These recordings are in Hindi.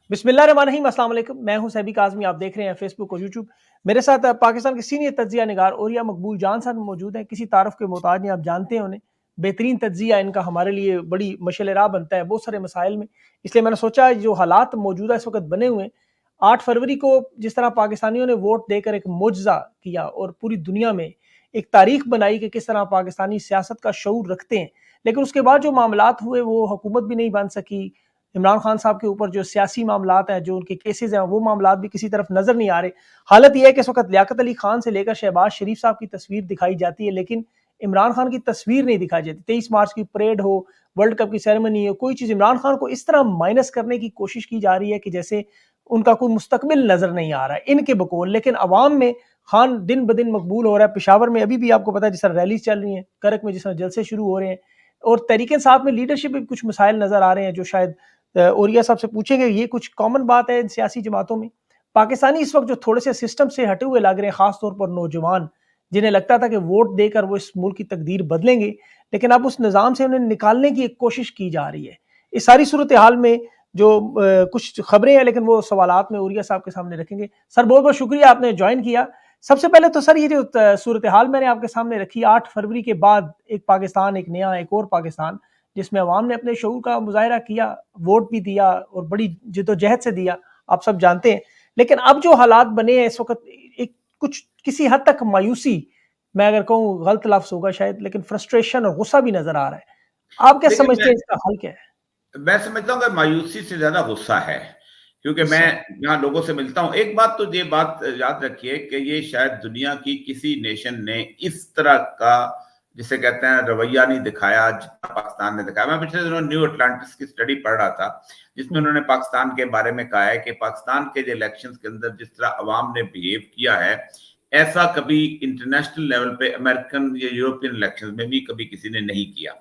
बिस्मिल्लाहिर्रहमानिर्रहीम, अस्सलाम वालेकुम। मैं हूं सैबी काज़मी, आप देख रहे हैं फेसबुक और यूट्यूब। मेरे साथ पाकिस्तान के सीनियर तज्जिया निगार ओरिया मकबूल जान साहब मौजूद हैं। किसी तारुफ के मोहताज नहीं, आप जानते हैं उन्हें। बेहतरीन तज्जिया इनका हमारे लिए बड़ी मशअल राह बनता है बहुत सारे मसाइल में। इसलिए मैंने सोचा जो हालात मौजूदा इस वक्त बने हुए हैं, 8 फरवरी को जिस तरह पाकिस्तानियों ने वोट देकर एक मुआजिज़ा किया और पूरी दुनिया में एक तारीख बनाई कि किस तरह पाकिस्तानी सियासत का शऊर रखते हैं, लेकिन उसके बाद जो मामलात हुए वो हुकूमत भी नहीं बन सकी। इमरान खान साहब के ऊपर जो सियासी मामलात हैं, जो उनके केसेस हैं, वो मामलात भी किसी तरफ नजर नहीं आ रहे। हालत यह है कि इस वक्त लियाकत अली खान से लेकर शहबाज शरीफ साहब की तस्वीर दिखाई जाती है, लेकिन इमरान खान की तस्वीर नहीं दिखाई जाती। 23 मार्च की परेड हो, वर्ल्ड कप की सेरेमनी हो, कोई चीज़ इमरान खान को इस तरह माइनस करने की कोशिश की जा रही है कि जैसे उनका कोई मुस्तकबिल नजर नहीं आ रहा है इनके बकौल। लेकिन अवाम में खान दिन ब दिन मकबूल हो रहा है। पेशावर में अभी भी आपको पता है जिस तरह रैली चल रही है, करक में जिस तरह जलसे शुरू हो रहे हैं, और तहरीक साथ में लीडरशिप में कुछ मसाइल नजर आ रहे हैं जो शायद ओरिया साहब से पूछेंगे। ये कुछ कॉमन बात है इन सियासी जमातों में। पाकिस्तानी इस वक्त जो थोड़े से सिस्टम से हटे हुए लग रहे हैं, खासतौर पर नौजवान, जिन्हें लगता था कि वोट देकर वो इस मुल्क की तकदीर बदलेंगे, लेकिन अब उस निज़ाम से उन्हें निकालने की एक कोशिश की जा रही है। इस सारी सूरत हाल में जो कुछ खबरें हैं, लेकिन वो सवालात में ओरिया साहब के सामने रखेंगे। सर, बहुत बहुत शुक्रिया आपने ज्वाइन किया। सबसे पहले तो सर, ये जो सूरत हाल मैंने आपके सामने रखी, 8 फरवरी के बाद एक पाकिस्तान, एक नया, एक और पाकिस्तान, जिसमें अवाम ने अपने शऊर का मुजाहरा किया, वोट भी दिया और बड़ी जिद्दोजहद से दिया, आप सब जानते हैं। लेकिन अब जो हालात बने हैं इस वक्त, एक कुछ किसी हद तक मायूसी, मैं अगर कहूँ गलत लफ्ज होगा शायद, लेकिन फ्रस्ट्रेशन और गुस्सा भी नजर आ रहा है। आप क्या देखिए, समझते हैं, इसका हल क्या है? मैं समझता हूँ कि मायूसी से ज्यादा गुस्सा है, क्योंकि मैं गुस्सा। यहाँ लोगों से मिलता हूँ। एक बात तो ये बात याद रखिए कि ये शायद दुनिया की किसी नेशन ने इस तरह का, जिसे कहते हैं, रवैया नहीं दिखाया जितना पाकिस्तान ने दिखाया। मैं पिछले दिनों न्यू अटलांटिस की स्टडी पढ़ रहा था, जिसमें उन्होंने पाकिस्तान के बारे में कहा है कि पाकिस्तान के जो इलेक्शन के अंदर जिस तरह अवाम ने बिहेव किया है, ऐसा कभी इंटरनेशनल लेवल पे, अमेरिकन या यूरोपियन इलेक्शन में भी कभी किसी ने नहीं किया।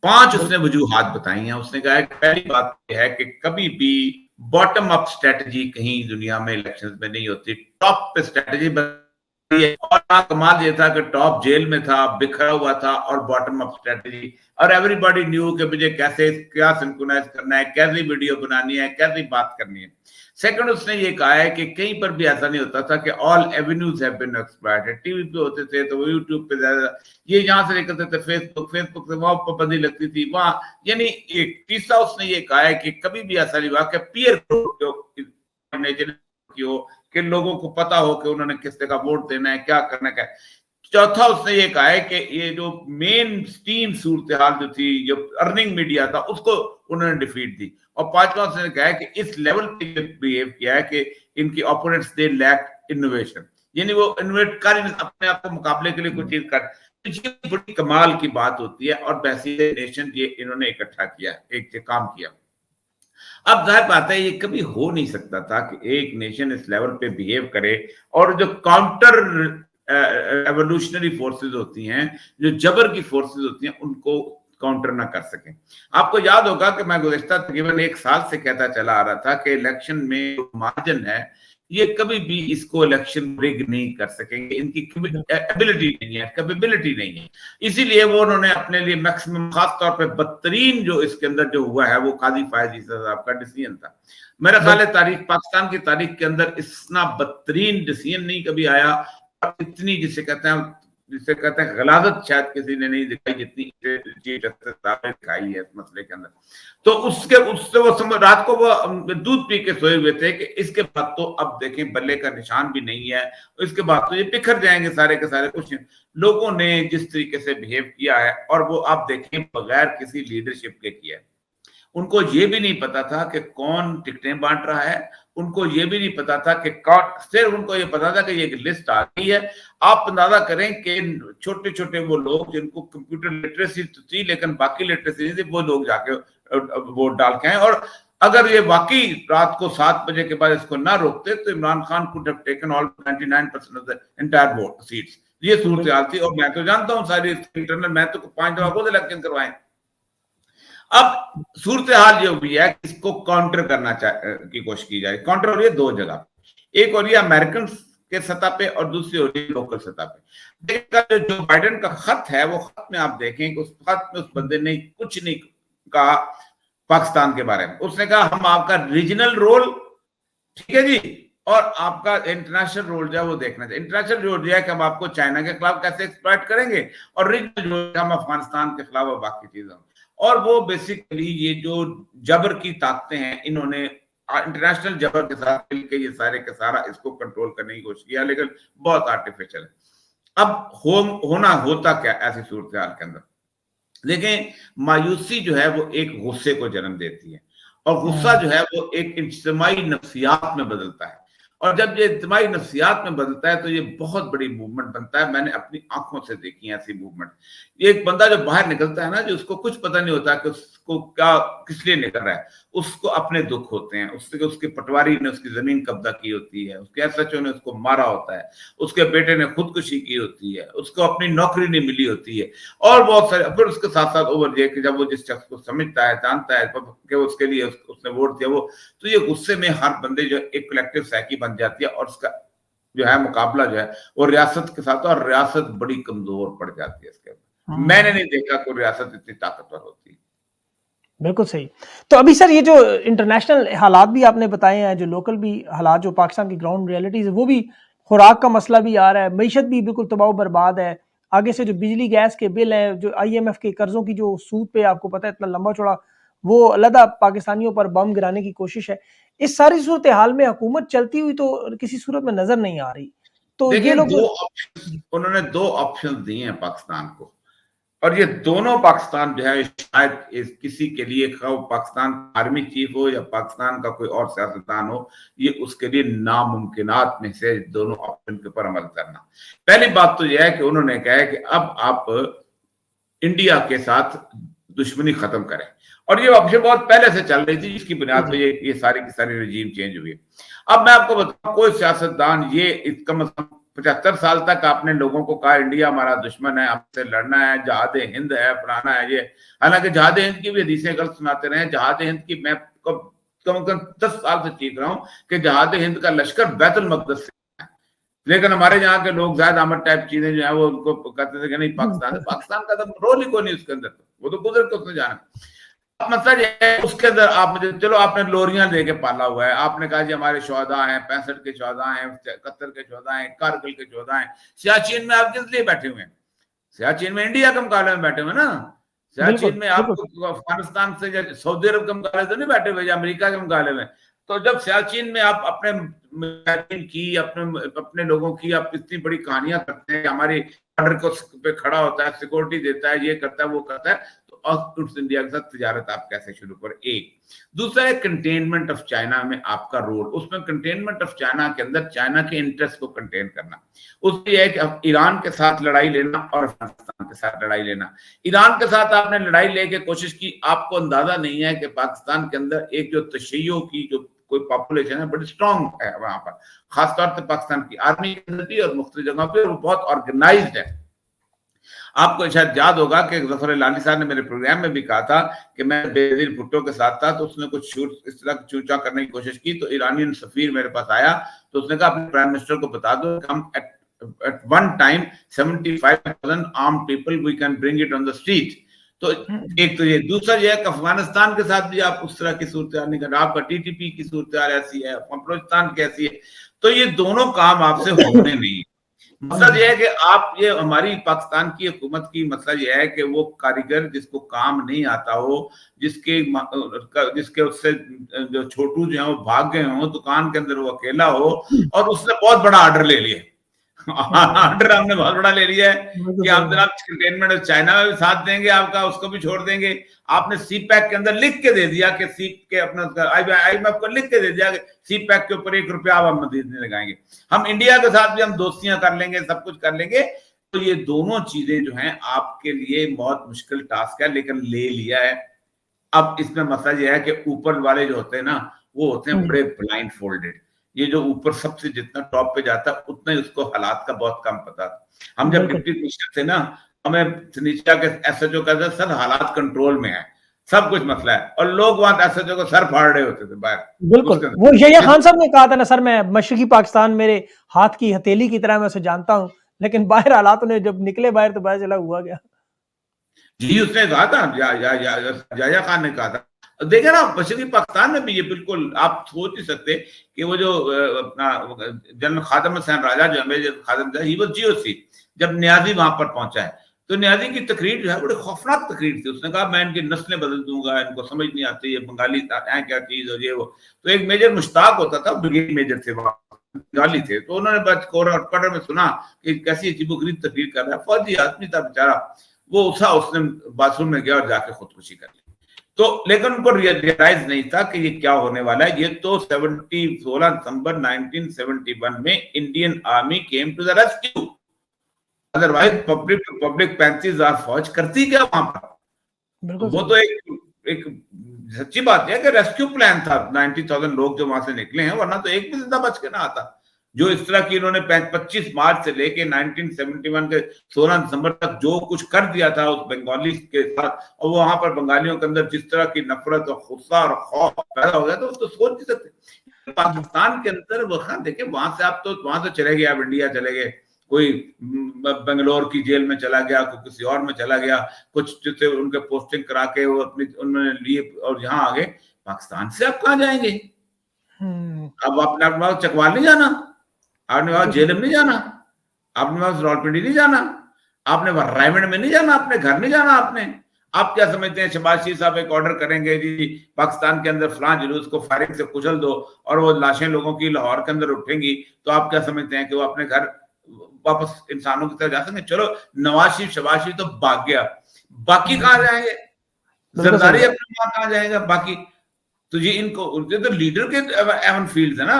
5 उसने वजूहात बताई हैं। उसने कहा है कि पहली बात यह है कि कभी भी बॉटम अप स्ट्रेटजी कहीं दुनिया में इलेक्शन में नहीं होती, टॉप पे स्ट्रेटजी बनती है। और कमाल ये था कि टॉप जेल में था, बिखरा हुआ था, और बॉटम अप स्ट्रेटजी, और एवरीबॉडी न्यू कि मुझे कैसे क्या सिंक्रोनाइज करना है, कैसी वीडियो बनानी है, कैसी बात करनी है। सेकंड, उसने ये कहा है कि कहीं पर भी ऐसा नहीं होता था कि all avenues have been exploited. TV पे होते थे तो वो यूट्यूब पे ज्यादा, ये यहाँ से निकलते थे फेसबुक से वहां पाबंदी लगती थी वहां। यानी एक तीसरा उसने ये कहा है कि कभी भी ऐसा नहीं हुआ कि पीयर कि लोगों को पता हो कि उन्होंने किस तरह का वोट देना है, क्या करना है। चौथा, उसने ये कहा है कि ये जो मेन स्ट्रीम सूरत हाल जो थी, जो अर्निंग मीडिया था, उसको उन्होंने डिफीट दी। और पांचवा, उसने कहा है कि इस लेवल पे बिहेव किया है कि इनकी ओपोनेंट्स दे लैक इनोवेशन, यानी वो इनोवेट कर अपने आप को मुकाबले के लिए कुछ चीज कर। ये बड़ी कमाल की बात होती है। और वैसे नेशन ये इन्होंने इकट्ठा किया, एक काम किया। अब जाहिर बात है, ये कभी हो नहीं सकता था कि एक नेशन इस लेवल पे बिहेव करे, और जो काउंटर एवोल्यूशनरी फोर्सेस होती हैं, जो जबर की फोर्सेस होती हैं, उनको काउंटर ना कर सके। आपको याद होगा कि मैं गुज़िश्ता तकरीबन 1 साल से कहता चला आ रहा था कि इलेक्शन में मार्जिन है, ये कभी भी इसको इलेक्शन रिग नहीं कर सकेंगे, इनकी एबिलिटी नहीं है, कैपेबिलिटी नहीं है। इसीलिए वो उन्होंने अपने लिए मैक्सिमम, खास तौर पे बदतरीन जो इसके अंदर जो हुआ है वो काजी फायज ईसा साहब का डिसीजन था। मेरा ख्याल है तारीख, पाकिस्तान की तारीख के अंदर इतना बदतरीन डिसीजन नहीं कभी आया, और इतनी जिसे कहते हैं गलाजत शायद किसी ने नहीं दिखाई जितनी चीफ जस्टिस साहब ने दिखाई है इस मसले के अंदर। तो उससे वो रात को वो दूध पी के सोए हुए थे कि इसके बाद तो अब देखें बल्ले का निशान भी नहीं है, इसके बाद तो ये बिखर जाएंगे सारे के सारे। कुछ लोगों ने जिस तरीके से बिहेव किया है, और वो आप देखें बगैर किसी लीडरशिप के किया है। उनको ये भी नहीं पता था कि कौन टिकटें बांट रहा है, उनको ये भी नहीं पता था कि कौन, सिर्फ उनको ये पता था कि ये लिस्ट आ गई है। आप अंदाजा करें कि छोटे छोटे वो लोग जिनको कंप्यूटर लिटरेसी तो थी लेकिन बाकी लिटरेसी नहीं थी, वो लोग जाके वोट डाल के आए। और अगर ये वाकई रात को 7 बजे के बाद इसको ना रोकते तो Imran Khan could have taken all 99% of the entire vote seats. ये सूरत हाल थी। और मैं तो जानता हूँ सारी इंटरनल, मैं तो 5 दफा खुद इलेक्शन करवाए। अब सूरत हाल ये भी है कि इसको काउंटर करना की कोशिश की जाए। काउंटर हो रही है 2 जगह, एक हो रही है अमेरिकन के सतह पे और दूसरी हो रही है लोकल सतह पे। जो बाइडेन का खत है, वो खत में आप देखें कि उस खत में उस बंदे ने कुछ नहीं कहा पाकिस्तान के बारे में। उसने कहा हम आपका रीजनल रोल, ठीक है जी, और आपका इंटरनेशनल रोल जो है वो देखना चाहिए। इंटरनेशनल रोल जो है कि हम आपको चाइना के खिलाफ कैसे एक्सप्लॉइट करेंगे, और रीजनल रोल हम अफगानिस्तान के खिलाफ और बाकी चीजों। और वो बेसिकली ये जो जबर की ताकतें हैं, इन्होंने इंटरनेशनल जबर के साथ मिलकर ये सारे के सारा इसको कंट्रोल करने की कोशिश किया, लेकिन बहुत आर्टिफिशियल है। अब होना होता क्या ऐसी सूरत हाल के अंदर, देखें, मायूसी जो है वो एक गुस्से को जन्म देती है, और गुस्सा जो है वो एक इज्तिमाई नफ्सियात में बदलता है, और जब ये इज्तिमाई नफ्सियात में बदलता है तो ये बहुत बड़ी मूवमेंट बनता है। मैंने अपनी आंखों से देखी है ऐसी मूवमेंट। ये एक बंदा जो बाहर निकलता है ना, जो उसको कुछ पता नहीं होता कि उसको क्या किस लिए निकल रहा है, उसको अपने दुख होते हैं, उसके पटवारी ने उसकी जमीन कब्जा की होती है, उसके एसएचओ ने उसको मारा होता है, उसके बेटे ने खुदकुशी की होती है, उसको अपनी नौकरी नहीं मिली होती है, और बहुत सारे। फिर उसके साथ साथ ओवर जे कि जब वो जिस शख्स को समझता है, जानता है कि उसके लिए उसने वोट दिया, वो तो ये गुस्से में हर बंदे जो एक कलेक्टिव साइकी बन जाती है, और उसका जो है मुकाबला जो है वो रियासत के साथ, और रियासत बड़ी कमजोर पड़ जाती है इसके अंदर। मैंने नहीं देखा कोई रियासत इतनी ताकतवर होती है। बिल्कुल सही। तो अभी सर ये जो इंटरनेशनल हालात भी आपने बताए हैं, जो लोकल भी हालात, जो पाकिस्तान की ग्राउंड रियलिटीज है, वो भी, खुराक का मसला भी आ रहा है, मईशत भी बिल्कुल तबाह बर्बाद है, आगे से जो बिजली गैस के बिल हैं, जो IMF के कर्जों की जो सूद पे आपको पता है इतना लंबा चौड़ा, वो अलग पाकिस्तानियों पर बम गिराने की कोशिश है। इस सारी सूरत हाल में हुकूमत चलती हुई तो किसी सूरत में नजर नहीं आ रही। तो ये देखिए, लोग उन्होंने दो ऑप्शन दिए हैं पाकिस्तान को, और ये दोनों पाकिस्तान जो है शायद किसी के लिए, पाकिस्तान आर्मी चीफ हो या पाकिस्तान का कोई और सियासतदान हो, ये उसके लिए नामुमकिनात में से दोनों ऑप्शन के ऊपर अमल करना। पहली बात तो यह है कि उन्होंने कहा है कि अब आप इंडिया के साथ दुश्मनी खत्म करें, और ये ऑप्शन बहुत पहले से चल रही थी, जिसकी बुनियाद पे ये सारी की सारी रजीम चेंज हुई। अब मैं आपको बताऊं, कोई सियासतदान ये कम से कम 75 साल तक आपने लोगों को कहा इंडिया हमारा दुश्मन है, हमसे लड़ना है, जहाद हिंद है, फलाना है ये। हालांकि जहाद हिंद की भी हदीसें गलत सुनाते रहे। जहाद हिंद की मैं कम कम 10 साल से चीख रहा हूं कि जहाद हिंद का लश्कर बैतुल मक़दस से है, लेकिन हमारे यहाँ के लोग जायद अहमद टाइप चीजें जो है वो उनको कहते थे कि नहीं पाकिस्तान का तो रोल ही कोई नहीं उसके अंदर, वो तो गुजर के उसने जाना। अब मतलब ये है, उसके अंदर आप मुझे, चलो आपने लोरियां लेके पाला हुआ है, आपने कहा जी हमारे शोहदा हैं, 65 के शोहदा हैं, 71 के शोहदा हैं, कारगिल के शोहदा हैं। सियाचिन में आप किस लिए बैठे हुए हैं? सियाचिन में इंडिया के मुकाबले में बैठे हुए ना। सियाचिन में आप अफगानिस्तान से या सऊदी अरब के मुकाबले तो नहीं बैठे हुए, या अमेरिका के मुकाबले में। तो जब सियाचिन में आप अपने की अपने लोगों की आप इतनी बड़ी कहानियां करते हैं, हमारी बॉर्डर को पे खड़ा होता है, सिक्योरिटी देता है, ये करता है, वो करता है, तो इंडिया के साथ तिजारत आप कैसे शुरू करें? एक दूसरा है कंटेनमेंट ऑफ चाइना में आपका रोल। उसमें कंटेनमेंट ऑफ चाइना के अंदर चाइना के इंटरेस्ट को कंटेन करना, उसमें यह है कि अब ईरान के साथ लड़ाई लेना और अफगानिस्तान के साथ लड़ाई लेना। ईरान के साथ आपने लड़ाई लेके कोशिश की, आपको अंदाजा नहीं है कि पाकिस्तान के अंदर एक जो तशय्यो की जो कोई पॉपुलेशन है बड़ी स्ट्रांग है वहां पर, खासतौर से पाकिस्तान की आर्मी के अंदर भी और मुख्तलिफ जगहों पर, वो बहुत ऑर्गेनाइज्ड है। आपको शायद याद होगा कि जफर लाली साहब ने मेरे प्रोग्राम में भी कहा था कि मैं बेनजीर भुट्टो के साथ था, तो उसने कुछ शूट इस तरह चूचा करने की कोशिश की, तो ईरानियन सफीर मेरे पास आया, तो उसने कहा अपने प्राइम मिनिस्टर को बता दो कि हम at one time 75,000 armed people we can bring it on the street। तो एक तो ये, दूसरा ये है कि अफगानिस्तान के साथ भी आप उस तरह की सूरत नहीं कर रहे, आपका TTP की सूरत ऐसी है, बलोचिस्तान की ऐसी है, तो ये दोनों काम आपसे होने नहीं। मसला यह है कि आप, ये हमारी पाकिस्तान की हुकूमत की मसला यह है कि वो कारीगर जिसको काम नहीं आता हो, जिसके उससे जो छोटू जो है वो भाग गए हो दुकान के अंदर, वो अकेला हो, और उसने बहुत बड़ा ऑर्डर ले लिया। ऑर्डर हमने बहुत बड़ा ले लिया है कि हम जनाब कंटेनमेंट चाइना में भी साथ देंगे आपका, उसको भी छोड़ देंगे। आपने CPEC के अंदर लिख के दे दिया कि के अपना IMF को लिख के दे दिया कि CPEC के ऊपर 1 रुपया आप मजीद नहीं लगाएंगे, हम इंडिया के साथ भी हम दोस्तियां कर लेंगे, सब कुछ कर लेंगे। तो ये दोनों चीजें जो हैं आपके लिए बहुत मुश्किल टास्क है, लेकिन ले लिया है। अब इसमें मसला यह है कि ऊपर वाले जो होते हैं ना, वो होते हैं बड़े ब्लाइंड फोल्डेड। ये जो ऊपर सबसे जितना टॉप पे जाता है उतना ही उसको हालात का बहुत कम पता था। हम जब डिप्टी कमिश्नर थे ना, हमें नीचे के SHO कहते सर हालात कंट्रोल में है, सब कुछ मसला है, और लोग वहां SHO को सर फाड़ रहे होते थे बाहर। बिल्कुल, वो यहिया खान साहब ने कहा था ना, सर मैं मशरकी पाकिस्तान मेरे हाथ की हथेली की तरह मैं उसे जानता हूं, लेकिन बाहर हालात ने जब निकले बाहर तो पता चला हुआ गया। जी उसने कहा था, या खान ने कहा था, देखे ना, मशरकी पाकिस्तान में भी ये बिल्कुल आप सोच नहीं सकते कि वो जो अपना जनरल खादम हुसैन राजा जो मेजर खादम था, ही वाज जीओसी, जब न्याजी वहां पर पहुंचा है तो न्याजी की तकरीर जो है बड़ी खौफनाक तकरीर थी। उसने कहा मैं इनकी नस्लें बदल दूंगा, इनको समझ नहीं आती ये बंगाली है क्या चीज और ये वो। तो एक मेजर मुश्ताक होता था, ब्रिगेड मेजर थे वहां, बंगाली थे, तो उन्होंने बस कोर और कटर में सुना कि कैसी अजीबोगरीब तकरीर कर रहा है, फौजी आदमी था बेचारा, वो उठा, उसने बाथरूम में गया और जाके खुदकुशी कर ली। तो लेकिन उनको रियलाइज नहीं था कि ये क्या होने वाला है। ये तो 16 दिसंबर 1971 में Indian army came to the rescue, otherwise public to public 35,000 फौज करती क्या वहां पर। वो तो एक सच्ची बात है कि रेस्क्यू प्लान था, 90,000 लोग जो वहां से निकले हैं, वरना तो एक भी जिंदा बच के ना आता। जो इस तरह की इन्होंने 25 मार्च से लेके 1971 के 16 दिसंबर तक जो कुछ कर दिया था उस बंगाली के साथ, और वहां पर बंगालियों के अंदर जिस तरह की नफरत और गुस्सा और खौफ पैदा हो गया, तो सोच नहीं सकते। पाकिस्तान के अंदर वहां देखे, वहां से आप तो वहां से चले गए, आप इंडिया चले गए, कोई बेंगलोर की जेल में चला गया, कोई किसी और में चला गया, कुछ जैसे उनके पोस्टिंग करा के वो अपनी उन्होंने लिए और यहाँ आ गए। पाकिस्तान से आप कहाँ जाएंगे? अब आपने अपने पास चकवाल नहीं जाना, आपने वहां जेल में नहीं जाना, आपने वहां रावलपिंडी नहीं जाना, आपने रायमंड में नहीं जाना, अपने घर नहीं जाना आपने। आप क्या समझते हैं शहबाज शरीफ साहब एक ऑर्डर करेंगे जी पाकिस्तान के अंदर फलां जुलूस को फायरिंग से कुचल दो और वो लाशें लोगों की लाहौर के अंदर उठेंगी, तो आप क्या समझते हैं कि वो अपने घर वापस इंसानों की तरह जा सकते? चलो नवाज शरीफ शहबाज शरीफ तो भाग गया, बाकी कहाँ जाएंगे? जरदारी अपने वहां कहाँ जाएगा बाकी? तो ये इनको तो लीडर के एवन फील्ड है ना,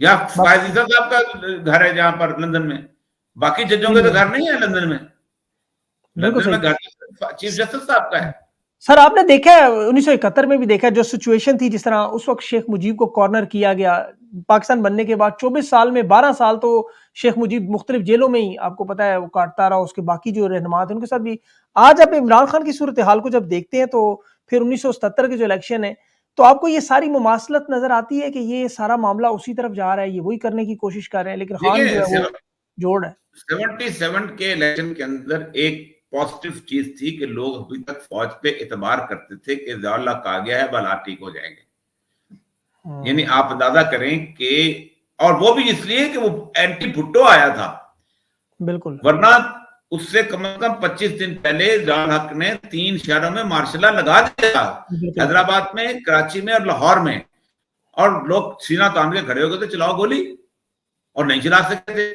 या फायजीसा साहब का घर है जहां पर लंदन में, बाकी जजों के तो घर नहीं है लंदन में। लंदन में घर चीफ जस्टिस साहब का है। सर आपने देखा है 1971 में भी देखा जो सिचुएशन थी, जिस तरह उस वक्त शेख मुजीब को कॉर्नर किया गया, पाकिस्तान बनने के बाद 24 साल में 12 साल तो शेख मुजीब मुख्तलिफ जेलों में ही आपको पता है वो काटता रहा, उसके बाकी जो रहनुमा थे उनके साथ भी। आज आप इमरान खान की सूरत हाल को जब देखते हैं तो फिर 1977 के जो इलेक्शन है, तो आपको ये सारी मुमासलत नजर आती है कि ये सारा मामला उसी तरफ जा रहा है, ये वही करने की कोशिश कर रहे हैं, लेकिन खान जो है वो जोड़ है। 77 के इलेक्शन के अंदर एक पॉजिटिव चीज थी कि लोग अभी तक फौज पे एतबार करते थे कि ज़ियाउल्लाह कहा गया है बला ठीक हो जाएंगे। यानी आप अंदाजा करें कि, और वो भी इसलिए कि वो एंटी भुट्टो आया था, बिल्कुल, वरना उससे कम से कम 25 दिन पहले ज़ियाउल हक ने 3 शहरों में मार्शल लॉ लगा दिया, हैदराबाद में, कराची में और लाहौर में, और लोग सीना तान के खड़े हो गए थे चलाओ गोली, और नहीं चला सकते थे।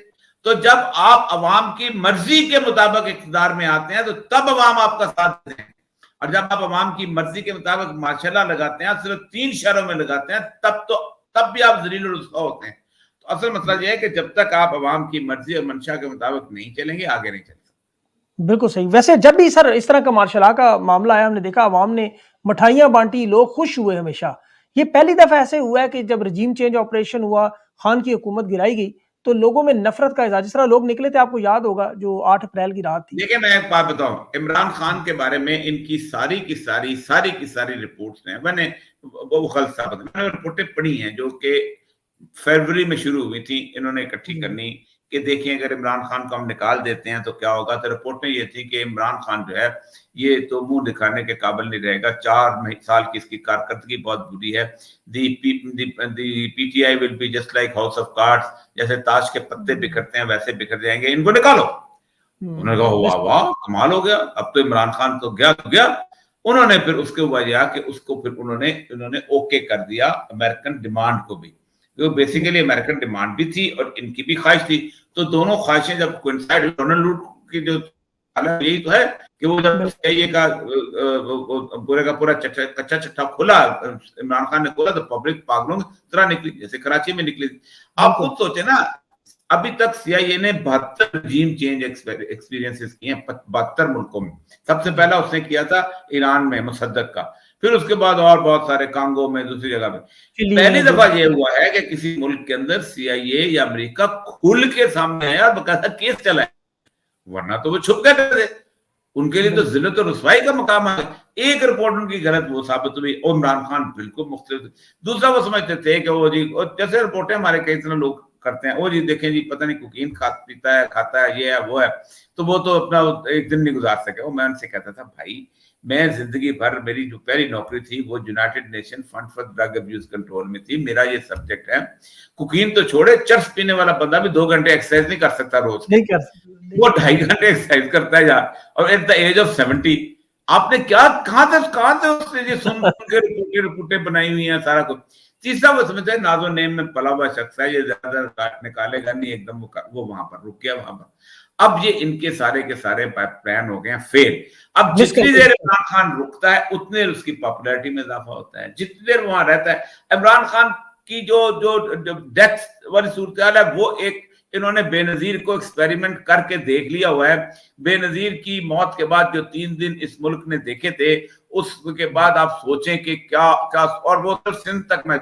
तो जब आप अवाम की मर्जी के मुताबिक इक़्तिदार में आते हैं तो तब अवाम आपका साथ देते हैं, और जब आप अवाम की मर्जी के मुताबिक माशाल्लाह लगाते हैं, सिर्फ 3 शहरों में लगाते हैं, तब भी आप ज़लील और रुस्वा होते हैं। तो असल मसला यह है कि जब तक आप अवाम की मर्जी और मंशा के मुताबिक नहीं चलेंगे, आगे नहीं चल सकते। बिल्कुल सही। वैसे जब भी सर इस तरह का मार्शल लॉ का मामला आया, हमने देखा अवाम ने मिठाइयां बांटी, लोग खुश हुए हमेशा। ये पहली दफा ऐसे हुआ है कि जब रजीम चेंज ऑपरेशन हुआ, खान की हुकूमत गिराई गई, तो लोगों में नफरत का इज़हार, जिस तरह लोग निकले थे, आपको याद होगा जो 8 अप्रैल की रात थी। देखिए मैं एक बात बताऊं, इमरान खान के बारे में इनकी सारी की सारी रिपोर्ट्स हैं, मैंने वो खलसा मैंने रिपोर्टें पढ़ी हैं जो कि फरवरी में शुरू हुई थी, इन्होंने इकट्ठी करनी कि देखिए अगर इमरान खान को हम निकाल देते हैं तो क्या होगा। तो रिपोर्टें ये थी कि इमरान खान जो है ये तो मुंह दिखाने के काबिल नहीं रहेगा, 4 साल की इसकी कारकर्दगी बहुत बुरी है। The PTI will be just like house of cards, जैसे ताश के पत्ते बिखरते हैं वैसे बिखर जाएंगे, इनको निकालो। उन्होंने कहा वाह वाह कमाल हो गया, अब तो इमरान खान तो गया। उन्होंने फिर उसके वजह कि उसको फिर उन्होंने ओके कर दिया अमेरिकन डिमांड को भी, तो बेसिकली अमेरिकन डिमांड भी थी और इनकी भी ख्वाहिश थी। तो दोनों ख्वाहिशें जब कोइंसाइड, डोनाल्ड लूट की जो यही तो है कि वो जब ये का पूरे का पूरा कच्चा चट्टा खुला, इमरान खान ने खोला, तो पब्लिक पागलों की तरह निकली, जैसे कराची में निकली। आप खुद सोचे ना, अभी तक सीआईए ने 72 रजीम चेंज एक्सपीरियंसेस किए हैं 72 मुल्कों में। सबसे पहला उसने किया था ईरान में मुसद्दक का, फिर उसके बाद और बहुत सारे कांगो में, दूसरी जगह में। पहली दफा ये हुआ है कि किसी मुल्क के अंदर सीआईए या अमेरिका खुल के सामने आया और बकायदा केस चला है, वरना तो वो छुप गए थे। उनके लिए तो जिल्लत और रुसवाई का मकाम है। एक रिपोर्ट उनकी गलत वो साबित हुई और इमरान खान बिल्कुल मुख्तलिफ। दूसरा वो समझते थे कि वो जी, जैसे रिपोर्टें हमारे कई तरह लोग करते हैं, वो जी देखें जी पता नहीं कोकीन पीता है, खाता है, ये है वो है, तो वो तो अपना एक दिन नहीं गुजार सके। वो मैं उनसे कहता था भाई मैं जिंदगी भर, मेरी जो पहली नौकरी थी वो United nation fund for drug abuse control में थी। मेरा ये सब्जेक्ट है। कुकीन तो छोड़े, चर्च पीने वाला बंदा भी 2 घंटे एक्सरसाइज नहीं कर सकता रोज, नहीं कर सकते। वो 2.5 घंटे एक्सरसाइज करता है यार, और एट द एज ऑफ 70। आपने क्या, कहां से उसने ये सुन के रिपोर्टें बनाई हुई हैं सारा कुछ। तीसरा वो समझते हैं नाजो नेम में पला हुआ शख्स है, ये ज्यादा निकालेगा नहीं, एकदम वो वहां पर रुक गया वहां पर। अब ये इनके सारे के सारे प्लान हो गए हैं फेल। अब जितनी देर इमरान खान रुकता है उतनी देर उसकी पॉपुलैरिटी में इजाफा होता है, जितनी देर वहां रहता है। इमरान खान की जो डेथ वाली सूरत है वो एक, इन्होंने बेनजीर को एक्सपेरिमेंट करके देख लिया हुआ है। बेनजीर की मौत के बाद जो 3 दिन इस मुल्क ने देखे थे, उसके बाद आप सोचें कि क्या क्या, और वो तो सिंध तक में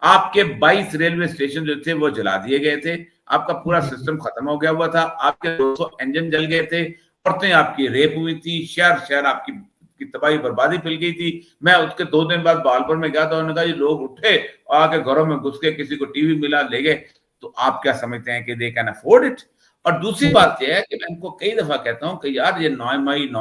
आपके 22 रेलवे स्टेशन जो थे वो जला दिए गए थे, आपका पूरा सिस्टम खत्म हो गया हुआ था, आपके 200 इंजन जल गए थे, औरतें आपकी रेप हुई थी, शहर आपकी तबाही बर्बादी फैल गई थी। मैं उसके 2 दिन बाद बालपुर में गया था, उन्होंने कहा ये लोग उठे आके घरों में घुस के किसी को टीवी मिला ले गए। तो आप क्या समझते हैं कि दे कैन अफोर्ड इट? और दूसरी बात यह है कि मैं इनको कई दफा कहता हूं कि यार ये 9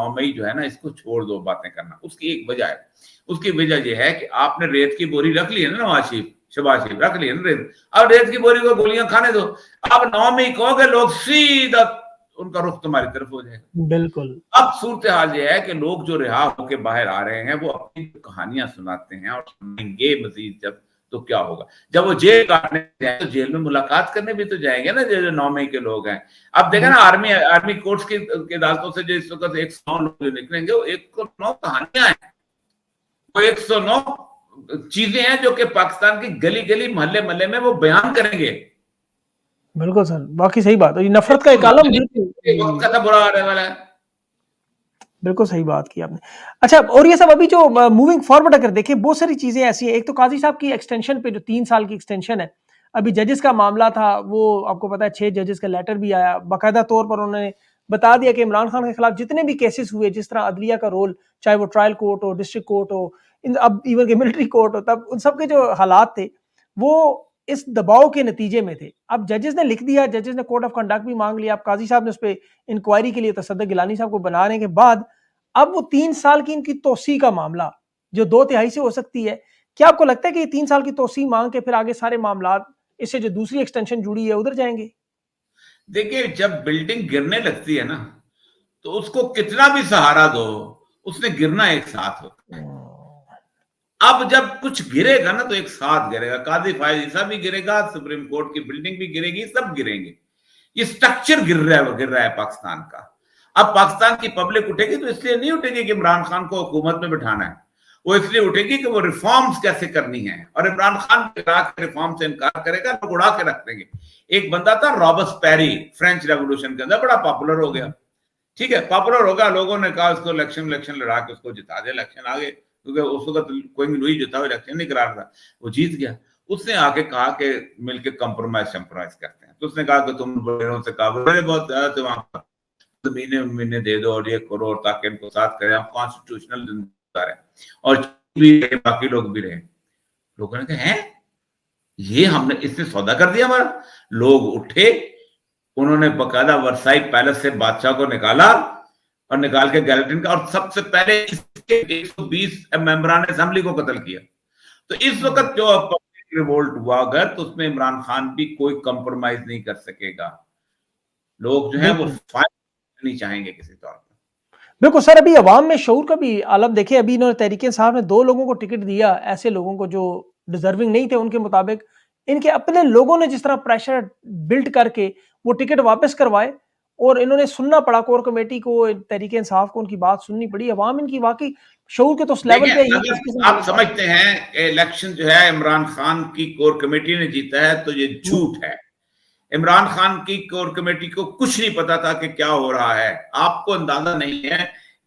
मई जो है ना, इसको छोड़ दो बातें करना। उसकी एक वजह है, उसकी वजह यह है कि आपने रेत की बोरी रख ली है ना, नवाज शरीफ शहबाज शरीफ रख ली है ना रेत, अब रेत की बोरी को गोलियां खाने दो। अब 9 मई कहोगे लोग सीधा उनका रुख तुम्हारी तरफ हो जाएगा। बिल्कुल। अब सूरत हाल यह है कि लोग जो रिहा होकर बाहर आ रहे हैं वो अपनी कहानियां सुनाते हैं और सुनेंगे मजीद जब, तो क्या होगा जब वो जेल काटने जाए तो जेल में मुलाकात करने भी तो जाएंगे ना जो 9 मई के लोग हैं। अब देखा ना आर्मी कोर्ट्स की अदालतों से जो इस वक्त 109 लोग जो निकलेंगे, वो 109 कहानियां हैं, वो 109 चीजें हैं जो कि पाकिस्तान की गली गली मोहल्ले मोहल्ले में वो बयान करेंगे। बिल्कुल सर, बाकी सही बात है, ये नफरत का एक आलम वक्त का बुरा आने वाला है। बिल्कुल सही बात की आपने। अच्छा, और ये सब अभी जो मूविंग फॉरवर्ड अगर देखें, बहुत सारी चीजें ऐसी हैं। एक तो काजी साहब की एक्सटेंशन पे जो 3 साल की एक्सटेंशन है, अभी जजेस का मामला था, वो आपको पता है 6 जजेस का लेटर भी आया, बाकायदा तौर पर उन्होंने बता दिया कि इमरान खान के खिलाफ जितने भी केसेस हुए, जिस तरह अदलिया का रोल, चाहे वो ट्रायल कोर्ट हो, डिस्ट्रिक्ट कोर्ट हो, अब इवन के मिलिट्री कोर्ट हो, तब उन सबके जो हालात थे वो इस दबाव के नतीजे में थे। अब जजेस ने लिख दिया, जजेस ने कोड ऑफ कंडक्ट भी मांग लिया, अब काजी साहब ने उस पर इंक्वायरी के लिए तसद्दुक गिलानी साहब को बनाने के बाद अब वो 3 साल की इनकी तोसी का मामला जो 2/3 से हो सकती है, क्या आपको लगता है कि ये 3 साल की तोसी मांग के फिर आगे सारे मामलात इससे जो दूसरी एक्सटेंशन जुड़ी है उधर जाएंगे? देखिए, जब बिल्डिंग गिरने लगती है ना, तो उसको कितना भी सहारा दो, उसने गिरना एक साथ होता है। अब जब कुछ गिरेगा ना तो एक साथ गिरेगा। काजी फायज ईसा भी गिरेगा, सुप्रीम कोर्ट की बिल्डिंग भी गिरेगी, सब गिरेंगे। ये स्ट्रक्चर गिर रहा है पाकिस्तान का। अब पाकिस्तान की पब्लिक उठेगी तो इसलिए नहीं उठेगी कि इमरान खान को हुकूमत में बिठाना है, वो इसलिए उठेगी कि वो रिफॉर्म्स कैसे करनी है। और इमरान खान रिफॉर्म से इनकार करेगा, लोग उड़ा के रख देंगे। एक बंदा था रॉबर्सपेरी, फ्रेंच रेवोल्यूशन के अंदर बड़ा पॉपुलर हो गया, ठीक है, पॉपुलर होगा, लोगों ने कहा उसको इलेक्शन लड़ा के उसको जिता दे, इलेक्शन आ गए, क्योंकि उस वक्त कोई लुई जिता इलेक्शन नहीं करा रहा, वो जीत गया। उसने आके कहा कि मिलके कंप्रोमाइज करते हैं। तो उसने कहा कि तुम बड़ों से कहा, बड़े बहुत ज्यादा थे वहां पर, महीने दे दो और ये करो ताकि इनको साथ करें, हम कॉन्स्टिट्यूशनल जिम्मेदार हैं और भी बाकी लोग भी रहे। लोगों ने कहा है ये हमने इसने सौदा कर दिया हमारा। लोग उठे, उन्होंने बकायदा वर्साई पैलेस से बादशाह को निकाला और निकाल के गैलेटिन का, और सबसे पहले इसके 120 मेंबरान असेंबली को कत्ल किया। तो इस वक्त जो पब्लिक रिवोल्ट हुआ अगर, तो उसमें इमरान खान भी कोई कंप्रोमाइज नहीं कर सकेगा। लोग जो है वो फाइट नहीं चाहेंगे किसी तौर पर। बिल्कुल सर, अभी अवाम में शऊर का भी आलम देखे। अभी इन्होंने तहरीक इंसाफ ने 2 लोगों को टिकट दिया, ऐसे लोगों को जो डिजर्विंग नहीं थे उनके मुताबिक। इनके अपने लोगों ने जिस तरह प्रेशर बिल्ड करके वो टिकट वापस करवाए, और इन्होंने सुनना पड़ा कोर कमेटी को, तहरीक इंसाफ को, उनकी बात सुननी पड़ी। अवाम इनकी वाकई शऊर के तो उस लेवल पे अगर आप समझते हैं इलेक्शन जो है इमरान खान की कोर कमेटी ने जीता है तो ये झूठ है। इमरान खान की कोर कमेटी को कुछ नहीं पता था कि क्या हो रहा है। आपको अंदाजा नहीं है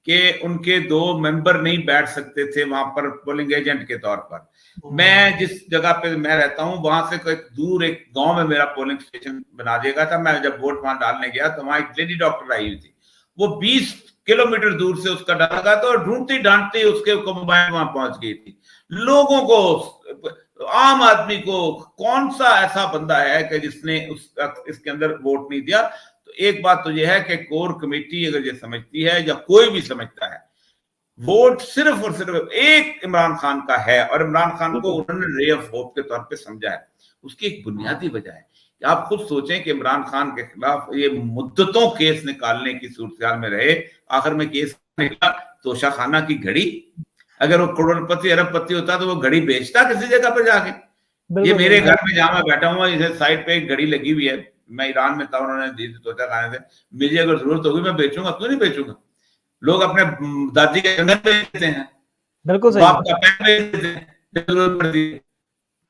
कि उनके 2 मेंबर नहीं बैठ सकते थे वहां पर पोलिंग एजेंट के तौर पर। मैं जिस जगह पे मैं रहता हूं वहां से कोई दूर एक गांव में मेरा पोलिंग स्टेशन बना दिया था। मैं जब वोट वहां डालने गया तो वहां एक लेडी डॉक्टर आई हुई थी, वो 20 किलोमीटर दूर से उसका डर लगा था और ढूंढती ढांढती उसके मोबाइल वहां पहुंच गई थी। लोगों को, आम आदमी को, कौन सा ऐसा बंदा है कि जिसने इसके अंदर वोट नहीं दिया? तो एक बात तो यह है कि कोर कमेटी अगर ये समझती है या कोई भी समझता है वोट सिर्फ और सिर्फ एक इमरान खान का है, और इमरान खान को उन्होंने रे ऑफ होप के तौर पे समझा है। उसकी एक बुनियादी वजह है कि आप खुद सोचें कि इमरान खान के खिलाफ ये मुद्दतों केस निकालने की सूरत में रहे, आखिर में केस निकला तोशा खाना की घड़ी। अगर वो करोड़पति अरबपति होता तो वो घड़ी बेचता किसी जगह पर जाके। ये मेरे घर में जहां मैं बैठा हुआ, इधर साइड पे एक घड़ी लगी हुई है, मैं ईरान में था, उन्होंने दी थी तोशा खाने से, मुझे अगर जरूरत होगी मैं बेचूंगा, क्यों नहीं बेचूंगा। लोग अपने दादी के कंगन बेच देते हैं, बिल्कुल सही, बाप का पैंट बेच देते हैं जब जरूरत पड़ती है।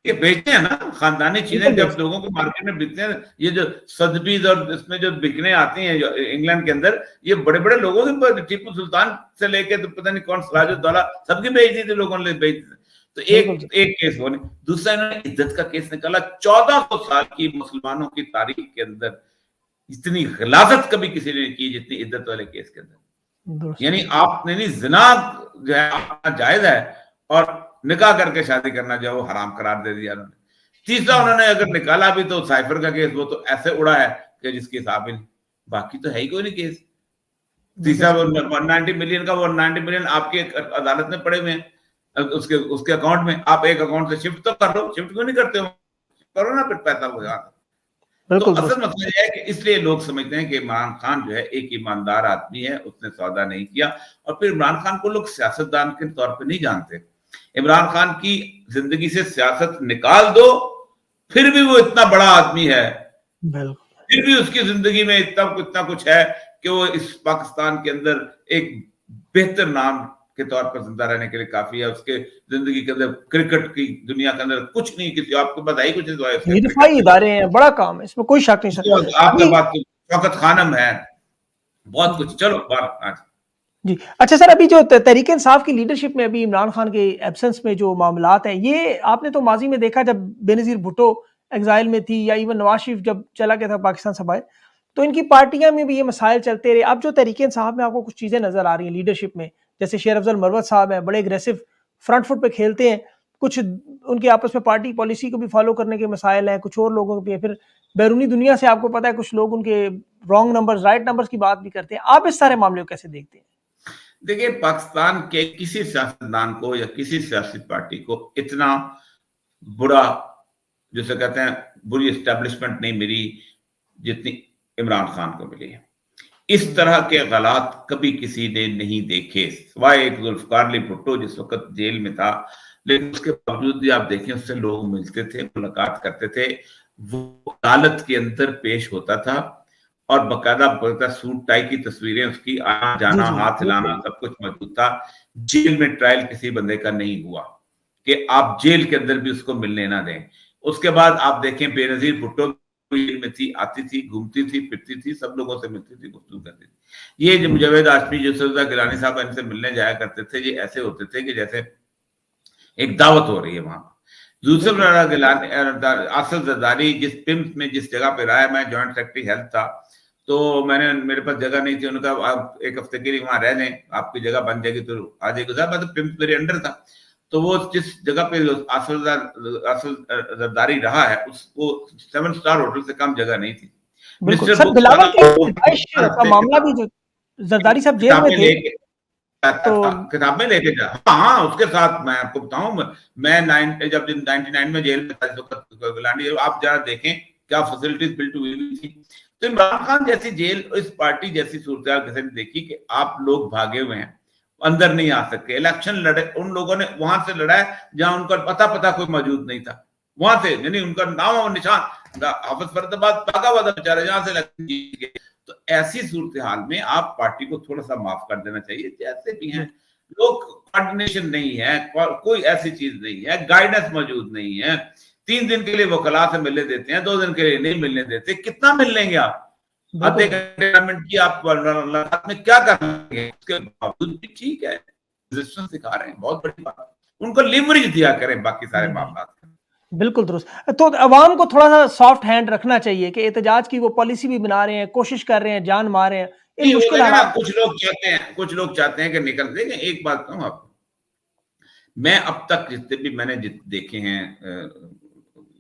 ये बेचते हैं ना खानदानी चीजें, जब लोगों को मार्केट में बिकते हैं। ये जो सदबीज और इसमें जो बिकने आती हैं इंग्लैंड के अंदर, ये बड़े बड़े लोगों के, टीपू सुल्तान से लेके तो पता नहीं कौन सिराजुद्दौला, सबकी बेच दी थी लोगों ने, बेच दी। तो एक केस होने, दूसरा इन्होंने इज्जत का केस निकाला। 1400 साल की मुसलमानों की तारीख के अंदर इतनी गलाजत कभी किसी ने की जितनी इज्जत वाले केस के अंदर। यानी आपने नहीं, जिना जो है जायज है और निकाह करके शादी करना जो है वो हराम करार दे दिया उन्होंने। तीसरा उन्होंने अगर निकाला भी तो साइफर का केस, वो तो ऐसे उड़ा है कि जिसके हिसाब ही नहीं, बाकी तो है ही कोई नहीं केस। तीसरा 190 मिलियन का, 190 मिलियन आपके अदालत में पड़े हुए हैं, उसके अकाउंट में। आप एक अकाउंट से शिफ्ट तो कर लो, शिफ्ट क्यों नहीं करते हो, करो ना, फिर पैसा हो जाता। तो असल मसला यह है कि इसलिए लोग समझते हैं कि इमरान खान जो है एक ईमानदार आदमी है, उसने सौदा नहीं किया। और फिर इमरान खान को लोग सियासतदान के तौर पे नहीं जानते। इमरान खान की जिंदगी से सियासत निकाल दो, फिर भी वो इतना बड़ा आदमी है, फिर भी उसकी जिंदगी में इतना कुछ है कि वो इस पाकिस्तान के अंदर एक बेहतर नाम के तौर पर जिंदा रहने के लिए काफी है। उसके जिंदगी के अंदर क्रिकेट की दुनिया के अंदर कुछ नहीं, किसी आपको बताइए कुछ निरफाई इदारे हैं, बड़ा काम है, इसमें कोई शक नहीं सर। आपका बात शौकत खानम है, बहुत कुछ। चलो बात जी, अच्छा सर, अभी जो तहरीक इंसाफ की लीडरशिप में अभी इमरान खान के एब्सेंस में जो मामलात हैं, ये आपने तो माजी में देखा जब बेनज़ीर भुट्टो एग्जाइल में थी, या इवन नवाज शरीफ जब चला गया था पाकिस्तान से बाहर, तो इनकी पार्टियां में भी ये मसाइल चलते रहे। अब जो तहरीक इंसाफ में आपको कुछ चीज़ें नजर आ रही हैं लीडरशिप में, जैसे शेर अफजल मरवत साहब हैं, बड़े एग्रेसिव फ्रंट फुट पे खेलते हैं, कुछ उनके आपस में पार्टी पॉलिसी को भी फॉलो करने के मसाइल हैं, कुछ और लोगों के, फिर बैरूनी दुनिया से आपको पता है कुछ लोग उनके रॉन्ग नंबर्स राइट नंबर्स की बात भी करते हैं। आप इस सारे मामले को कैसे देखते हैं? देखिए, पाकिस्तान के किसी सियासतदान को या किसी सियासी पार्टी को इतना बुरा, जैसे कहते हैं, बुरी एस्टेब्लिशमेंट नहीं मिली जितनी इमरान खान को मिली है। इस तरह के गलात कभी किसी ने नहीं देखे, सिवाय एक जुल्फकार अली भुट्टो जिस वक्त जेल में था। लेकिन उसके बावजूद भी आप देखें, उससे लोग मिलते थे, मुलाकात करते थे, वो अदालत के अंदर पेश होता था और बकायदा सूट टाई की तस्वीरें, उसकी आना जाना, हाथ हिलाना, सब कुछ मौजूद था। जेल में ट्रायल किसी बंदे का नहीं हुआ कि आप जेल के अंदर भी उसको मिलने ना दें। उसके बाद आप देखें, बेनजीर भुट्टो जेल में थी, आती थी, घूमती थी, फिरती थी, सब लोगों से मिलती थी, गुफ्तगू करती थी। ये जो जावेद हाशमी, यूसुफ गिलानी साहब इनसे मिलने जाया करते थे, ये ऐसे होते थे कि जैसे एक दावत हो रही है वहां। यूसुफ गिलानी, आसिफ जरदारी जिस पिम्स में जिस जगह पे रहा है, मैं जॉइंट सेक्रेटरी हेल्थ था, तो मेरे पास जगह नहीं थी। उन्होंने कहा आप एक हफ्ते के लिए वहां रह लें, आपकी जगह बन जाएगी तो आ जाएगी। मतलब पिम्स मेरे अंडर था, तो वो जिस जगह पे आसिफ जरदारी रहा है, उसको 7 स्टार होटल से कम जगह नहीं थी। सर, बिलावल का मामला भी, जो जरदारी साहब जेल में थे, तो किताबें लेके जा। हाँ, उसके साथ मैं आपको बताऊं, मैं जब 99 में जेल में था, आप जरा देखें क्या फैसिलिटीज बिल्ट हुई थी। तो इमरान खान जैसी जेल, इस पार्टी जैसी सूरत किसी ने देखी कि आप लोग भागे हुए हैं, अंदर नहीं आ सकते। इलेक्शन लड़े, उन लोगों ने वहां से लड़ा है जहां उनका पता कोई मौजूद नहीं था, वहां से, यानी उनका नाम और निशान हाफिज फरीदाबाद भागा हुआ था बेचारे, जहां से इलेक्शन जीत गए। तो ऐसी सूरत हाल में आप पार्टी को थोड़ा सा माफ कर देना चाहिए। जैसे भी हैं लोग, कोऑर्डिनेशन नहीं है, कोई ऐसी चीज नहीं है, गाइडेंस मौजूद नहीं है। 3 दिन के लिए वकला से मिलने देते हैं, 2 दिन के लिए नहीं मिलने देते। कितना मिल लेंगे आप? आधे घंटे मिनट की आप में क्या कर लेंगे? उसके बावजूद भी ठीक है, रेजिस्टेंस दिखा रहे हैं, बहुत बड़ी बात। उनको लिवरेज दिया करें बाकी सारे मामला। बिल्कुल दुरुस्त। तो अवाम को थोड़ा सा सॉफ्ट हैंड रखना चाहिए कि एहतजाज की वो पॉलिसी भी बना रहे हैं, कोशिश कर रहे हैं, जान मार रहे हैं इन मुश्किल हालात। कुछ लोग चाहते हैं कि निकल देंगे। एक बात कहूं आपको, मैं अब तक जितने भी मैंने देखे हैं,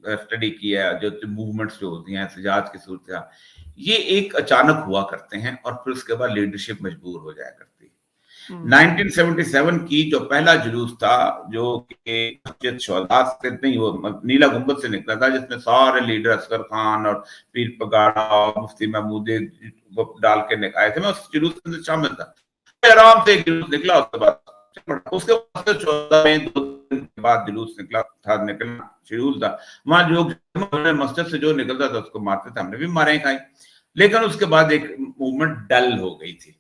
स्टडी किया, जो मूवमेंट्स जो होती हैं एहतजाज की सूरत, ये एक अचानक हुआ करते हैं और फिर उसके बाद लीडरशिप मजबूर हो जाया करती है। 1977 की जो पहला जुलूस था, जो कि मस्जिद शोहदा से नहीं, वो नीला गुंबद से निकला था, जिसमें सारे लीडर असगर खान और पीर पगाड़ा और मुफ्ती महमूदी वो डाल के निकाले थे, मैं उस जुलूस में शामिल था। आराम से एक जुलूस निकला, उसके बाद 14 में 2 दिन के बाद जुलूस निकलना शेड्यूल था। वहां लोग मस्जिद से जो निकलता था उसको मारते थे, हमने भी मारे खाई। लेकिन उसके बाद एक मूवमेंट डल हो गई थी।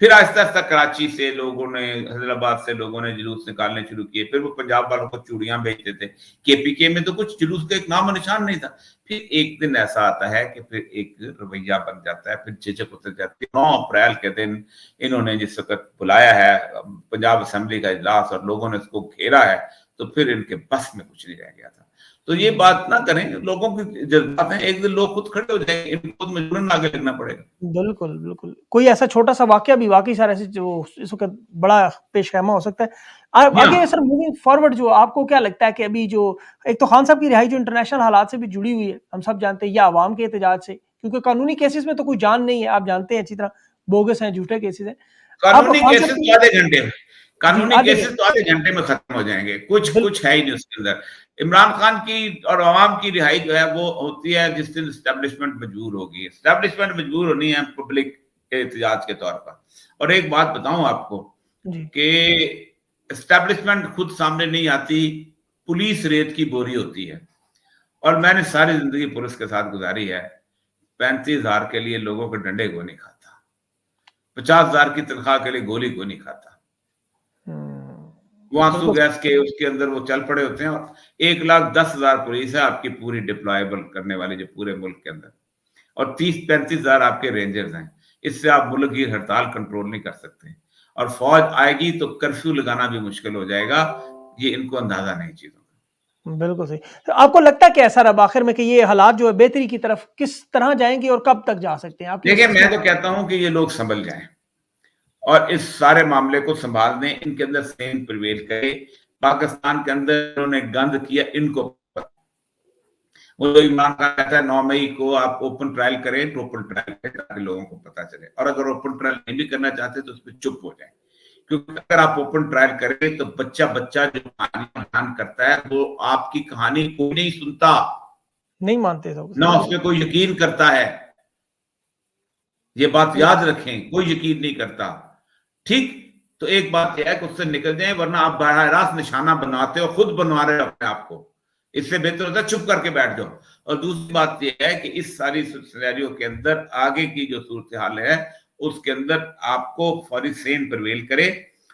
फिर आहिस्ता आहिस्ता कराची से लोगों ने, हैदराबाद से लोगों ने जुलूस निकालने शुरू किए। फिर वो पंजाब वालों को चूड़ियां बेचते थे। केपीके में तो कुछ जुलूस का एक नाम निशान नहीं था। फिर एक दिन ऐसा आता है कि फिर एक रवैया बन जाता है, फिर झिझक उतर जाती है। 9 अप्रैल के दिन इन्होंने जिस वक्त बुलाया है पंजाब असेंबली का इजलास और लोगों ने उसको घेरा है, तो फिर इनके बस में कुछ नहीं रह गया था। तो ये बात ना करें, लोगों की जज्बात हैं, एक दिन लोग खुद खड़े हो जाएंगे, इनको मजबूरन आगे लगना पड़ेगा। बिल्कुल, बिल्कुल। कोई ऐसा छोटा-सा वाक़या भी वाक़ई सर ऐसे जो इस वक़्त बड़ा पेश-ख़ैमा हो सकता है। आगे सर मूविंग फॉरवर्ड जो आपको क्या लगता है कि अभी जो एक तो खान साहब की रिहाई जो इंटरनेशनल हालात से भी जुड़ी हुई है, हम सब जानते हैं, या अवाम के एहतजाज से, क्योंकि कानूनी केसेज़ में तो कोई जान नहीं है, आप जानते हैं अच्छी तरह, बोगस हैं, झूठे केसेज़ हैं। अब कानूनी खान केसेस साहब तो की आधे घंटे में, कानूनी आधे केसेस तो आधे घंटे में खत्म हो जाएंगे। बिल कुछ है ही नहीं उसके अंदर। इमरान खान की और अवाम की रिहाई जो है वो होती है जिस दिन एस्टेब्लिशमेंट मजबूर होगी। एस्टेब्लिशमेंट मजबूर होनी है पब्लिक के एहतजाज के तौर पर। और एक बात बताऊं आपको जी। कि एस्टेब्लिशमेंट खुद सामने नहीं आती, पुलिस रेत की बोरी होती है। और मैंने सारी जिंदगी पुलिस के साथ गुजारी है। 35,000 के लिए लोगों के डंडे को नहीं खाता, 50,000 की तनख्वाह के लिए गोली को नहीं खाता। वो आंसू बिल्कुल गैस के उसके अंदर वो चल पड़े होते हैं। और 1,10,000 पुलिस है आपकी पूरी डिप्लॉयबल करने वाली, जो पूरे मुल्क के अंदर, और 30-35,000 आपके रेंजर्स हैं। इससे आप मुल्क की हड़ताल कंट्रोल नहीं कर सकते। और फौज आएगी तो कर्फ्यू लगाना भी मुश्किल हो जाएगा। ये इनको अंदाजा नहीं चीजों का। बिल्कुल सही। तो आपको लगता है क्या है सर अब आखिर में कि ये हालात जो है बेहतरी की तरफ किस तरह जाएंगे और कब तक जा सकते हैं? आपकी देखिए, मैं असेसमेंट तो कहता हूं कि ये लोग संभल जाएं और इस सारे मामले को संभाल दें, इनके अंदर सेम प्रिवेल करे। पाकिस्तान के अंदर इन्होंने गंद किया, इनको वो तो इमरान खान कहता है 9 मई को आप ओपन ट्रायल करें, तो ओपन ट्रायल करें ताकि लोगों को पता चले। और अगर ओपन ट्रायल नहीं भी करना चाहते तो उस पर चुप हो जाए, क्योंकि अगर आप ओपन ट्रायल करें तो बच्चा बच्चा जो कहानी बयान करता है वो आपकी कहानी कोई नहीं सुनता, नहीं मानते सब ना उसमें कोई यकीन करता है। ये बात याद रखें, कोई यकीन नहीं करता। ठीक, तो एक बात यह है कि उससे निकल जाए, वरना आप बराह रास्त निशाना बनाते हो, खुद बनवा रहे हो अपने आप को। इससे बेहतर होता है चुप करके बैठ जाओ। और दूसरी बात यह है कि इस सारी सिनेरियो के अंदर आगे की जो सूरत हाल है उसके अंदर आपको फौरी सेम प्रिवेल करे।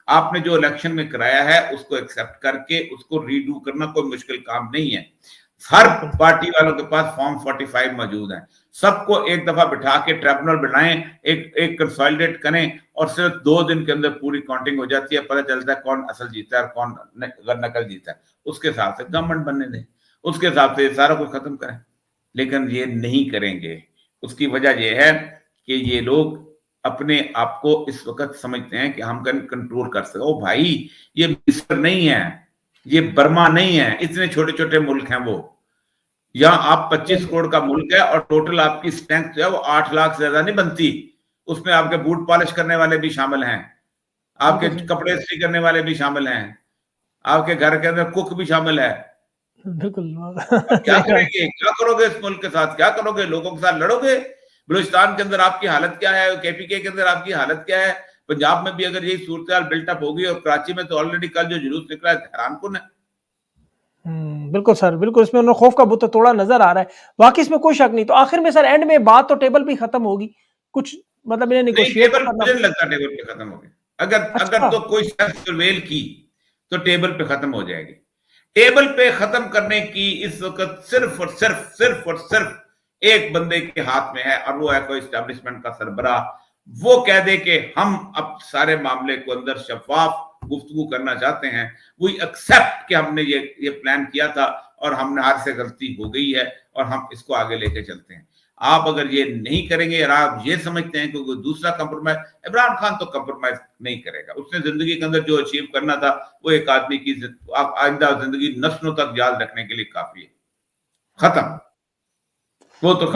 आपने जो इलेक्शन में कराया है उसको एक्सेप्ट करके उसको रीडू करना कोई मुश्किल काम नहीं है। हर पार्टी वालों के पास फॉर्म 45 मौजूद है। सबको एक दफा बिठा के ट्रिब्यूनल बनाएं, एक कंसोलिडेट करें और सिर्फ 2 दिन के अंदर पूरी काउंटिंग हो जाती है, पता चलता है कौन असल जीता है और कौन नकल जीता है। उसके हिसाब से गवर्नमेंट बनने दें, उसके हिसाब से सारा कुछ खत्म करें। लेकिन ये नहीं करेंगे। उसकी वजह यह है कि ये लोग अपने आप को इस वक्त समझते हैं कि हम कंट्रोल कर सकते। ओ भाई, ये मिस्र नहीं है, ये बर्मा नहीं है, इतने छोटे छोटे मुल्क हैं वो। यहाँ आप 25 करोड़ का मुल्क है और टोटल आपकी स्ट्रेंथ जो है वो 8 लाख से ज्यादा नहीं बनती। उसमें आपके बूट पॉलिश करने वाले भी शामिल हैं, आपके कपड़े इस्त्री करने वाले भी शामिल हैं, आपके घर के अंदर कुक भी शामिल है। बिल्कुल। क्या करेंगे, क्या करोगे इस मुल्क के साथ, क्या करोगे? लोगों के साथ लड़ोगे? बलूचिस्तान के अंदर आपकी हालत क्या है, केपीके के अंदर आपकी हालत क्या है? पंजाब में भी अगर यही सूरत बिल्टअप होगी, और कराची में तो ऑलरेडी कल जो जुलूस निकला है हैरानकुन है। बिल्कुल सर, बिल्कुल इसमें उन्होंने खौफ का बुत तोड़ा नजर आ रहा है। वाकई इसमें कोई शक नहीं। तो आखिर में सर एंड में बात तो टेबल पे खत्म होगी, कुछ मतलब इन्हें नेगोशिएट टेबल करना। मुझे नहीं लगता टेबल पे खत्म होगी। अगर तो कोई सर्वेल की तो टेबल पे खत्म हो जाएगी। टेबल पे खत्म करने की इस वक्त सिर्फ एक बंदे के हाथ में है, और वो है कोई एस्टेब्लिशमेंट का सरबराह। वो कह दे कि हम अब सारे मामले को अंदर शफाफ गुफ्तगू करना चाहते हैं, वी एक्सेप्ट कि हमने ये प्लान किया था और हमने हार से गलती हो गई है और हम इसको आगे लेके चलते हैं। आप अगर ये नहीं करेंगे और आप ये समझते हैं कि कोई दूसरा कंप्रोमाइज, इमरान खान तो कंप्रोमाइज नहीं करेगा। उसने जिंदगी के अंदर जो अचीव करना था वो एक आदमी की आइंदा जिंदगी नस्लों तक याद रखने के लिए काफी है। खत्म, वो तो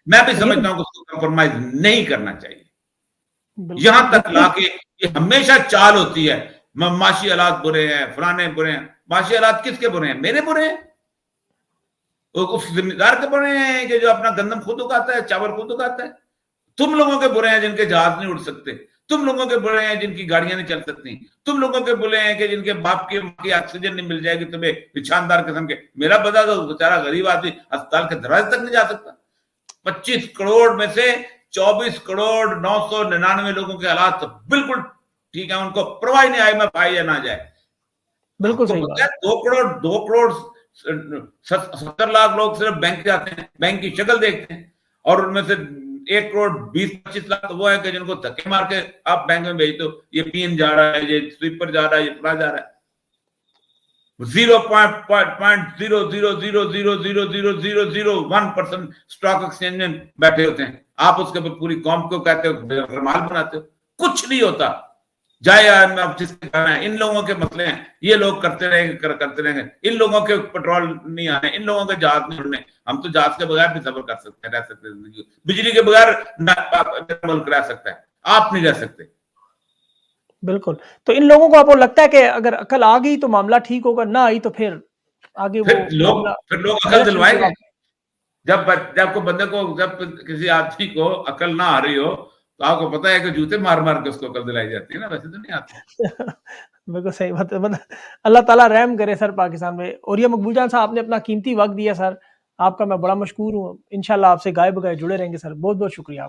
मैं भी समझता हूँ कि उसको कंप्रोमाइज नहीं करना चाहिए। यहां तक लाके ये हमेशा चाल होती है, माशी हालात बुरे हैं, फलाने बुरे हैं। माशी हालात किसके बुरे हैं? मेरे बुरे हैं, उस जिम्मेदार के बुरे हैं कि जो अपना गंदम खुद उगाता है, चावल खुद उगाता है। तुम लोगों के बुरे हैं जिनके जहाज नहीं उड़ सकते, तुम लोगों के बुरे हैं जिनकी गाड़ियां नहीं चल सकती, तुम लोगों के बुरे हैं कि जिनके बाप की ऑक्सीजन नहीं मिल जाएगी तुम्हें शानदार किस्म के। मेरा बता दो, बेचारा गरीब आदमी अस्पताल के दरवाजे तक नहीं जा सकता। 25 करोड़ में से 24 करोड़ 999 लोगों के हालात बिल्कुल ठीक है, उनको परवाह नहीं, IMF आए या ना जाए। बिल्कुल आपको सही पता है बात। 2 करोड़ 70 लाख लोग सिर्फ बैंक जाते हैं, बैंक की शक्ल देखते हैं, और उनमें से 1 करोड़ 20-25 लाख तो वो है कि जिनको धक्के मार के आप बैंक में भेज दो, ये पीएन जा रहा है, ये स्वीपर जा रहा है, ये फला जा रहा है। 0.00000001% स्टॉक एक्सचेंज में बैठे होते हैं, आप उसके ऊपर पूरी कौम को कहते हो रमाल बनाते हो। कुछ नहीं होता, जाए आप जिसके जाना है। इन लोगों के मसले हैं, ये लोग करते रहेंगे। इन लोगों के पेट्रोल नहीं आने, इन लोगों के जहाज नहीं उड़ने। हम तो जहाज के बगैर भी सफर कर सकते हैं, रह सकते हैं। बिजली के बगैर मुल्क रह सकता है, आप नहीं रह सकते। बिल्कुल, तो इन लोगों को आपको लगता है कि अगर अकल आ गई तो मामला ठीक होगा, ना आई तो फिर आगे वो मामला फिर लोग अकल गलत दिलवाएंगे। जब को बंदे को, जब किसी आदमी को अकल ना आ रही हो तो आपको पता है कि जूते मार मार के उसको अकल दिलाई जाती है ना, वैसे तो नहीं आती। बिल्कुल सही बात है। मतलब अल्लाह ताला रहम करे सर पाकिस्तान में। और ये मकबूल जान साहब, आपने अपना कीमती वक्त दिया सर, आपका मैं बड़ा मशकूर हूँ। इंशाल्लाह आपसे गाए बगाए जुड़े रहेंगे सर। बहुत बहुत शुक्रिया।